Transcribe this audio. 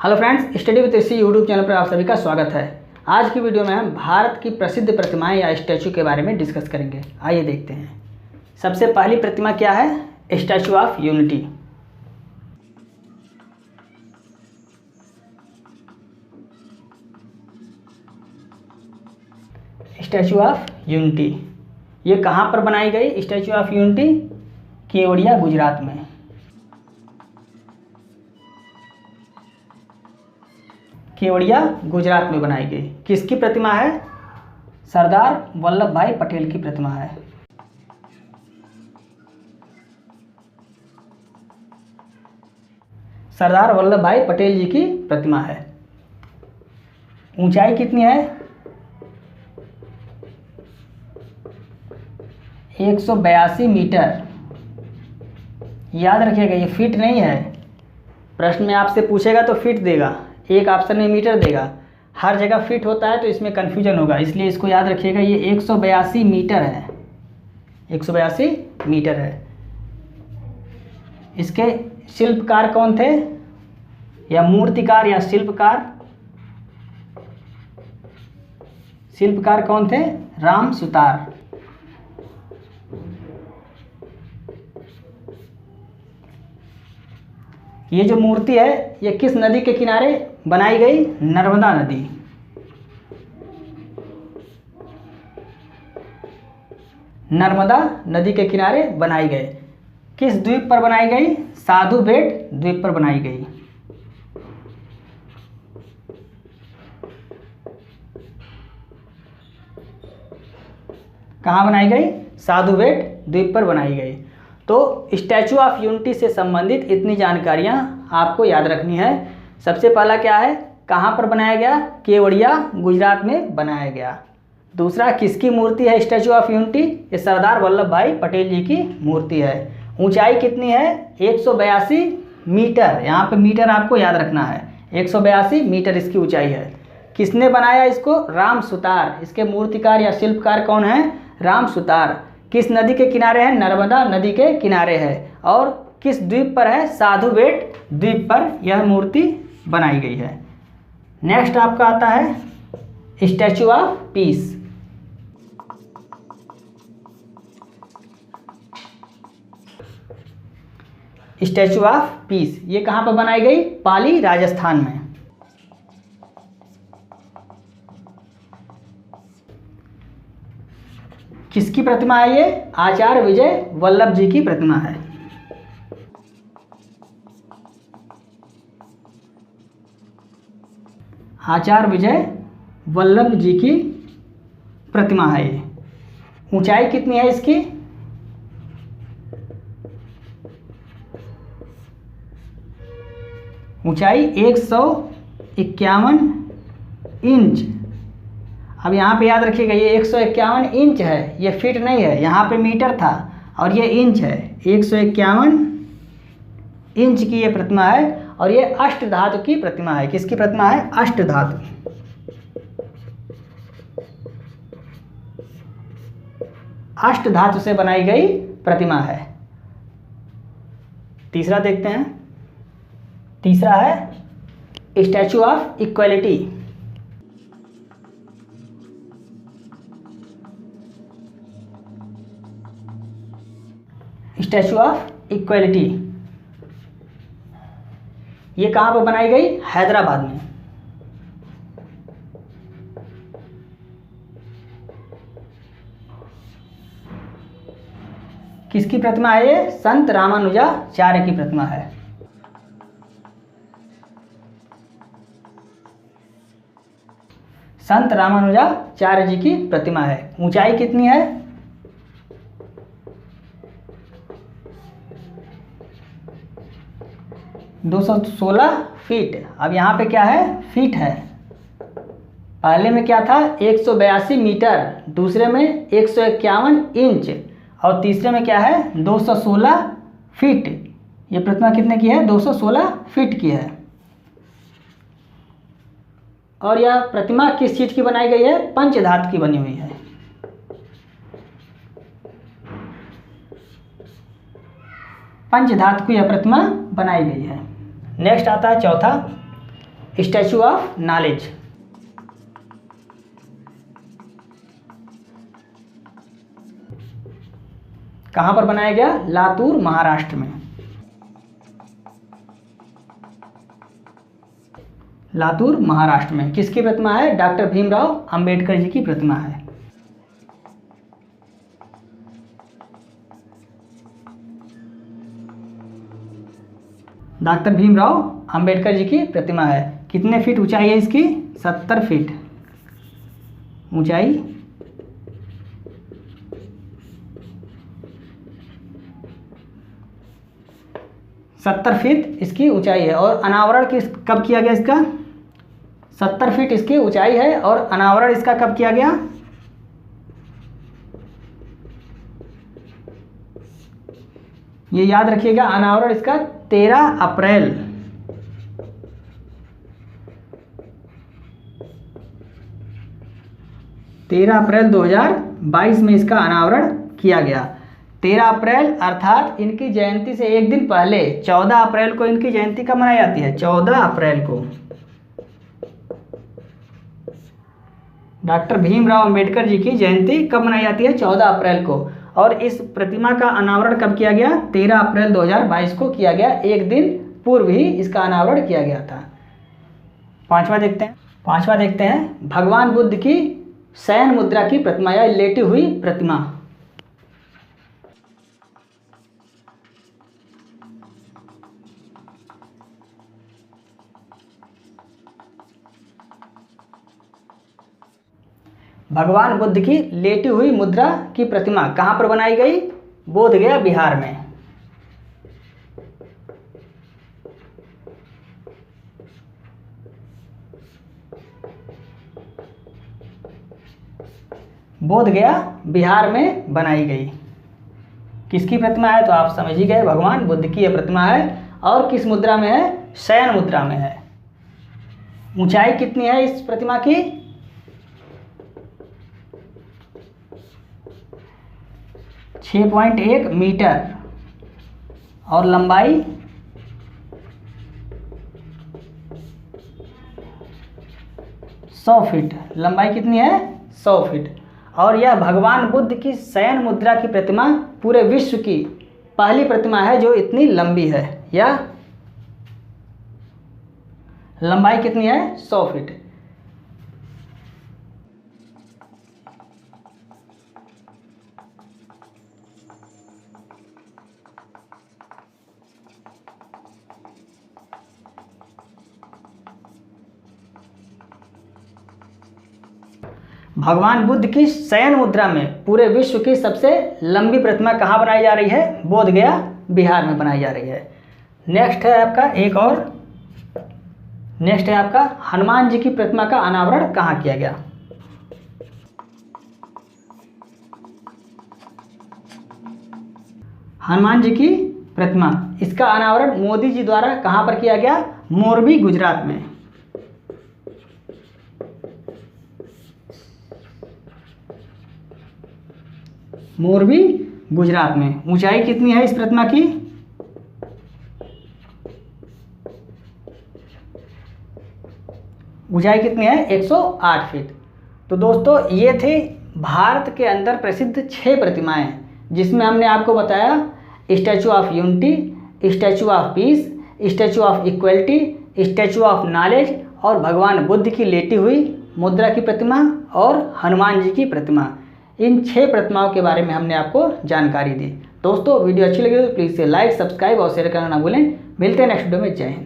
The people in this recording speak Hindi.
Hello friends, study with Rishi YouTube channel पर आप सभी का स्वागत है। आज की वीडियो में हम भारत की प्रसिद्ध प्रतिमाएं या स्टैचू के बारे में डिस्कस करेंगे। आइए देखते हैं। सबसे पहली प्रतिमा क्या है? Statue of unity. Statue of unity ये कहाँ पर बनाई गई? Statue of unity Kevadia, Gujarat में। केवड़िया, गुजरात में बनाई गई। किसकी प्रतिमा है? सरदार वल्लभ भाई पटेल की प्रतिमा है। सरदार वल्लभ भाई पटेल जी की प्रतिमा है। ऊंचाई कितनी है? 182 मीटर। याद रखिएगा, ये फीट नहीं है। प्रश्न में आपसे पूछेगा तो फीट देगा, एक ऑप्शन में मीटर देगा। हर जगह फिट होता है तो इसमें कन्फ्यूजन होगा, इसलिए इसको याद रखिएगा। ये 182 मीटर है। 182 मीटर है। इसके शिल्पकार कौन थे, या मूर्तिकार या शिल्पकार? शिल्पकार कौन थे? राम सुतार। ये जो मूर्ति है ये किस नदी के किनारे बनाई गई? नर्मदा नदी। नर्मदा नदी के किनारे बनाई गई। किस द्वीप पर बनाई गई? साधु बेट द्वीप पर बनाई गई। कहाँ बनाई गई? साधु बेट द्वीप पर बनाई गई। तो स्टैचू ऑफ यूनिटी से संबंधित इतनी जानकारियाँ आपको याद रखनी है। सबसे पहला क्या है? कहाँ पर बनाया गया? केवड़िया, गुजरात में बनाया गया। दूसरा, किसकी मूर्ति है स्टैचू ऑफ यूनिटी? ये सरदार वल्लभ भाई पटेल जी की मूर्ति है। ऊंचाई कितनी है? 182 मीटर। यहाँ पे मीटर आपको याद रखना है। 182 मीटर इसकी ऊंचाई है। किसने बनाया इसको? राम सुतार। इसके मूर्तिकार या शिल्पकार कौन है? राम सुतार। किस नदी के किनारे है? नर्मदा नदी के किनारे है। और किस द्वीप पर है? साधु बेट द्वीप पर यह मूर्ति बनाई गई है। नेक्स्ट आपका आता है statue of peace. Statue of peace ये कहाँ पर बनाई गई? पाली, राजस्थान में। किसकी प्रतिमा है ये? आचार्य विजय वल्लभ जी की प्रतिमा है। आचार्य विजय वल्लभ जी की प्रतिमा है ये। ऊंचाई कितनी है इसकी? ऊंचाई 151 इंच। अब यहाँ पे याद रखिएगा, ये 151 इंच है, ये फीट नहीं है। यहाँ पे मीटर था और ये इंच है। 151 इंच की ये प्रतिमा है और ये अष्टधातु की प्रतिमा है। किसकी प्रतिमा है? अष्टधातु। अष्टधातु से बनाई गई प्रतिमा है। तीसरा देखते हैं। तीसरा है statue of equality. Statue of equality ये कहाँ पर बनाई गई? हैदराबाद में। किसकी प्रतिमा है ये? संत रामानुजाचार्य की प्रतिमा है। संत रामानुजाचार्य जी की प्रतिमा है। ऊंचाई कितनी है? 216 फीट। अब यहाँ पे क्या है? फीट है। पहले में क्या था? 182 मीटर। दूसरे में 151 इंच और तीसरे में क्या है? 216 फीट। ये प्रतिमा कितने की है? 216 फीट की है। और यह प्रतिमा किस चीज़ की बनाई गई है? पंचधातु की बनी हुई है। पंचधातु की यह प्रतिमा बनाई गई है। नेक्स्ट आता है चौथा, स्टैचू ऑफ नॉलेज। कहाँ पर बनाया गया? लातूर, महाराष्ट्र में। लातूर, महाराष्ट्र में। किसकी प्रतिमा है? डॉक्टर भीमराव अंबेडकर जी की प्रतिमा है। डॉक्टर भीमराव अंबेडकर जी की प्रतिमा है। कितने फीट ऊंचाई है इसकी? 70 फीट ऊंचाई। 70 फीट इसकी ऊंचाई है। और अनावरण कब किया गया इसका? 70 फीट इसकी ऊंचाई है और अनावरण इसका कब किया गया? ये याद रखिएगा, अनावरण इसका 13 अप्रैल 2022 में इसका अनावरण किया गया। 13 अप्रैल अर्थात इनकी जयंती से एक दिन पहले 14 अप्रैल को इनकी जयंती कब मनाई जाती है? 14 अप्रैल को डॉक्टर भीमराव अंबेडकर जी की जयंती कब मनाई जाती है? 14 अप्रैल को। और इस प्रतिमा का अनावरण कब किया गया? 13 अप्रैल 2022 को किया गया। एक दिन पूर्व ही इसका अनावरण किया गया था। पांचवा देखते हैं भगवान बुद्ध की शयन मुद्रा की प्रतिमा या लेटी हुई प्रतिमा। भगवान बुद्ध की लेटी हुई मुद्रा की प्रतिमा कहाँ पर बनाई गई? बोधगया, बिहार में। बोधगया, बिहार में बनाई गई। किसकी प्रतिमा है? तो आप समझ ही गए, भगवान बुद्ध की यह प्रतिमा है। और किस मुद्रा में है? शयन मुद्रा में है। ऊंचाई कितनी है इस प्रतिमा की? 6.1 मीटर और लंबाई 100 फीट। लंबाई कितनी है? 100 फीट। और यह भगवान बुद्ध की शयन मुद्रा की प्रतिमा पूरे विश्व की पहली प्रतिमा है जो इतनी लंबी है। या लंबाई कितनी है? 100 फीट। भगवान बुद्ध की शयन मुद्रा में पूरे विश्व की सबसे लंबी प्रतिमा कहाँ बनाई जा रही है? बोधगया, बिहार में बनाई जा रही है। नेक्स्ट है आपका हनुमान जी की प्रतिमा का अनावरण कहाँ किया गया? हनुमान जी की प्रतिमा, इसका अनावरण मोदी जी द्वारा कहाँ पर किया गया? मोरबी, गुजरात में। मोरबी, गुजरात में। ऊंचाई कितनी है इस प्रतिमा की? ऊंचाई कितनी है? 108 फीट। तो दोस्तों ये थे भारत के अंदर प्रसिद्ध 6 प्रतिमाएं, जिसमें हमने आपको बताया statue of unity, statue of peace, statue of equality, statue of knowledge और भगवान बुद्ध की लेटी हुई मुद्रा की प्रतिमा और हनुमान जी की प्रतिमा। इन 6 प्रतिमाओं के बारे में हमने आपको जानकारी दी। दोस्तों वीडियो अच्छी लगी तो प्लीज़ से लाइक, सब्सक्राइब और शेयर करना ना भूलें। मिलते हैं नेक्स्ट वीडियो में। जय हिंद।